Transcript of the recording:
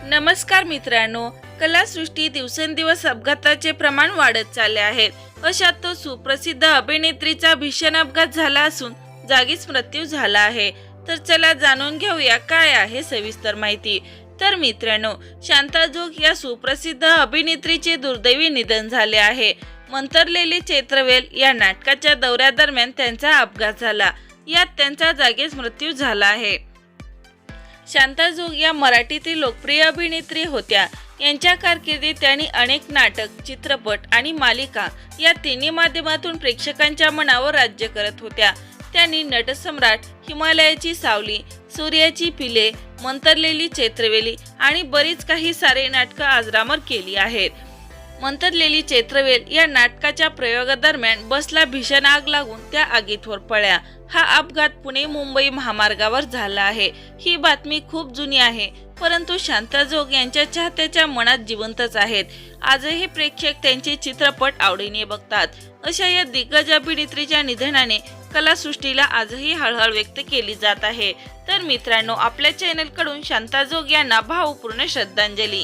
नमस्कार मित्रांनो, कलासृष्टी दिवसेंदिवस अपघाताचे प्रमाण वाढत चालले आहे। अशात तो सुप्रसिद्ध अभिनेत्रीचा भीषण अपघात झाला असून जागीच मृत्यू झाला आहे। तर चला जाणून घेऊया काय आहे सविस्तर माहिती। तर मित्रांनो, शांता जोग या सुप्रसिद्ध अभिनेत्रीचे दुर्दैवी निधन झाले आहे। मंतरलेली चैत्रवेल या नाटकाच्या दौऱ्यादरम्यान त्यांचा अपघात झाला, यात त्यांचा जागीच मृत्यू झाला आहे। शांता जोग या मराठीतील लोकप्रिय अभिनेत्री होत्या। यांच्या कारकिर्दीत त्यांनी अनेक नाटक, चित्रपट आणि मालिका या तिन्ही माध्यमातून प्रेक्षकांच्या मनावर राज्य करत होत्या। त्यांनी नटसम्राट, हिमालयाची सावली, सूर्याची पिले, मंतरलेली चैत्रवेली आणि बरीच काही सारे नाटकं अजरामर केली आहेत। मंतरलेली चैत्रवेल या नाटकाच्या प्रयोगादरम्यान बसला भीषण आग लागून त्या आगीत होरपळल्या। हा अपघात पुणे मुंबई महामार्गावर झाला आहे। ही बातमी खूप जुनी आहे, परंतु शांता जोग यांच्या चाहत्याच्या मनात जिवंतच आहेत। आजही प्रेक्षक त्यांचे चित्रपट आवडीने बघतात। अशा या दिग्गज अभिनेत्रीच्या निधनाने कलासृष्टीला आजही हळहळ व्यक्त केली जात आहे। तर मित्रांनो, आपल्या चॅनल कडून शांता जोग यांना भावपूर्ण श्रद्धांजली।